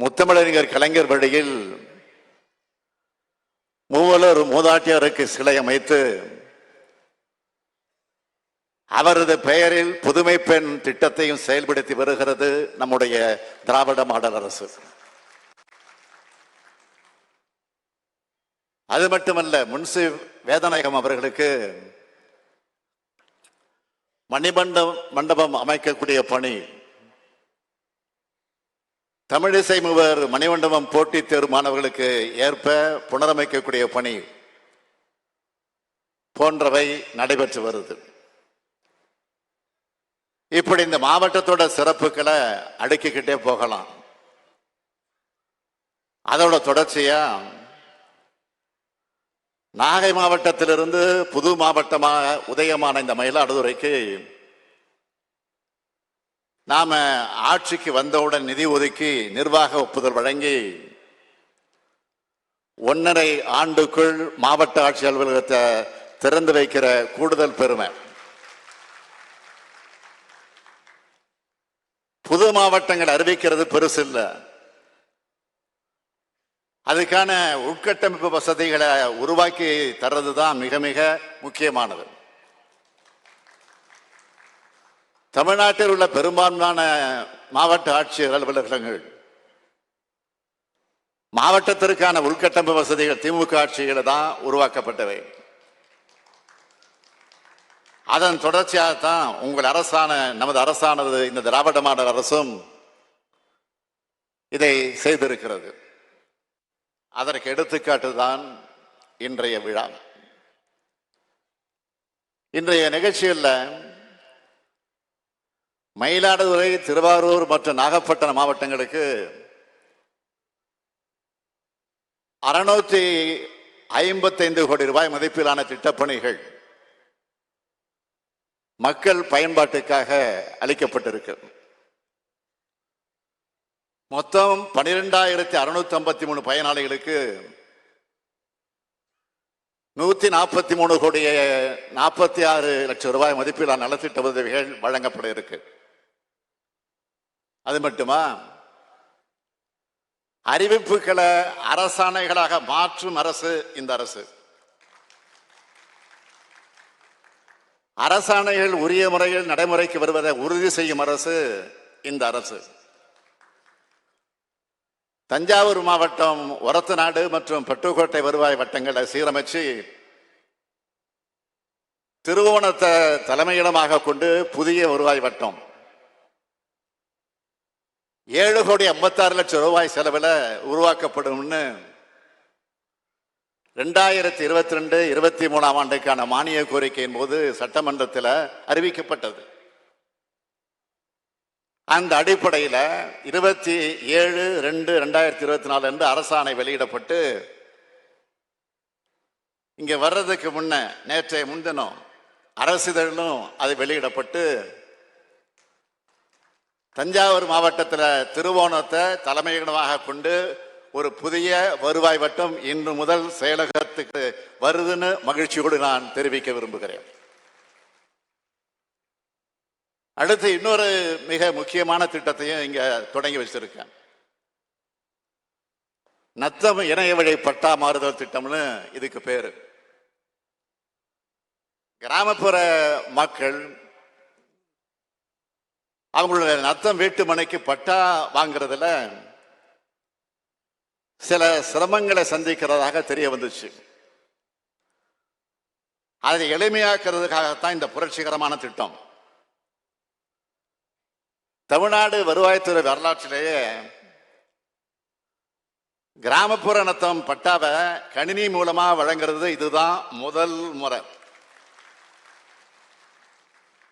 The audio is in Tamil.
முத்தமிழறிஞர் கலைஞர் வழியில் மூவலர் மூதாட்டியருக்கு சிலை அமைத்து அவரது பெயரில் புதுமை பெண் திட்டத்தையும் செயல்படுத்தி வருகிறது நம்முடைய திராவிட மாடல் அரசு. அது மட்டுமல்ல, முன்சி வேதநாயகம் அவர்களுக்கு மணிமண்டபம் அமைக்கக்கூடிய பணி, தமிழிசை மூவர் மணிமண்டபம் போட்டித் தேர்வு மாணவர்களுக்கு ஏற்ப புனரமைக்கக்கூடிய பணி போன்றவை நடைபெற்று வருது. இப்படி இந்த மாவட்டத்தோட சிறப்புகளை அடுக்கிக்கிட்டே போகலாம். அதோட தொடர்ச்சியா நாகை மாவட்டத்திலிருந்து புது மாவட்டமாக உதயமான இந்த மயிலாடுதுறைக்கு நாம ஆட்சிக்கு வந்தவுடன் நிதி ஒதுக்கி நிர்வாக ஒப்புதல் வழங்கி 1.5 ஆண்டுக்குள் மாவட்ட ஆட்சி அலுவலகத்தை திறந்து வைக்கிற கூடுதல் பெருமை. புது மாவட்டங்கள் அறிவிக்கிறது பெருசு இல்லை, அதுக்கான உட்கட்டமைப்பு வசதிகளை உருவாக்கி தர்றதுதான் மிக மிக முக்கியமானது. தமிழ்நாட்டில் உள்ள பெரும்பான்மையான மாவட்ட ஆட்சியர் அலுவலகங்கள் மாவட்டத்திற்கான உள்கட்டமைப்பு வசதிகள் திமுக ஆட்சிகளை தான் உருவாக்கப்பட்டவை. அதன் தொடர்ச்சியாகத்தான் உங்கள் அரசான நமது அரசானது இந்த திராவிட மாடல் அரசும் இதை செய்திருக்கிறது. அதற்கு எடுத்துக்காட்டுதான் இன்றைய விழா. இன்றைய நிகழ்ச்சியில் மயிலாடுதுறை, திருவாரூர் மற்றும் நாகப்பட்டினம் மாவட்டங்களுக்கு 655 கோடி ரூபாய் மதிப்பிலான திட்டப்பணிகள் மக்கள் பயன்பாட்டுக்காக அளிக்கப்பட்டிருக்கிறது. மொத்தம் 12,653 பயனாளிகளுக்கு 143 கோடி 46 லட்சம் ரூபாய் மதிப்பிலான நலத்திட்ட உதவிகள் வழங்கப்பட இருக்கு. அது மட்டுமா, அறிவிப்புகளை அரசாணைகளாக மாற்றும் அரசு இந்த அரசு. அரசாணைகள் உரிய முறையில் நடைமுறைக்கு வருவதை உறுதி செய்யும் அரசு இந்த அரசு. தஞ்சாவூர் மாவட்டம் ஒரத்தநாடு மற்றும் பட்டுக்கோட்டை வருவாய் வட்டங்களை சீரமைச்சு திருவோணத்தை தலைமையிடமாக கொண்டு புதிய வருவாய் வட்டம் 7 கோடி 56 லட்சம் ரூபாய் செலவில் உருவாக்கப்படும். 2022-23 ஆண்டுக்கான மானிய கோரிக்கையின் போது சட்டமன்றத்தில் அறிவிக்கப்பட்டது. அந்த அடிப்படையில் 27/2/2024 அன்று அரசாணை வெளியிடப்பட்டு இங்க வர்றதுக்கு நேற்றைய முன்தினம் அரசிதழும் அது வெளியிடப்பட்டு தஞ்சாவூர் மாவட்டத்தில் திருவோணத்தை தலைமையிடமாக கொண்டு ஒரு புதிய வருவாய் வட்டம் இன்று முதல் செயலகத்துக்கு வருதுன்னு மகிழ்ச்சியோடு நான் தெரிவிக்க விரும்புகிறேன். அடுத்து இன்னொரு மிக முக்கியமான திட்டத்தையும் இங்க தொடங்கி வச்சிருக்கேன். நத்தம் இணைய வழி பட்டா மாறுதல் திட்டம்னு இதுக்கு பேரு. கிராமப்புற மக்கள் அவங்களுடைய நத்தம் வீட்டு மனைக்கு பட்டா வாங்குறதுல சில சிரமங்களை சந்திக்கிறதாக தெரிய வந்துச்சு. அதை எளிமையாக்குறதுக்காகத்தான் இந்த புரட்சிகரமான திட்டம். தமிழ்நாடு வருவாய்த்துறை வரலாற்றிலேயே கிராமப்புற நத்தம் பட்டாவை கணினி மூலமா வழங்குறது இதுதான் முதல் முறை.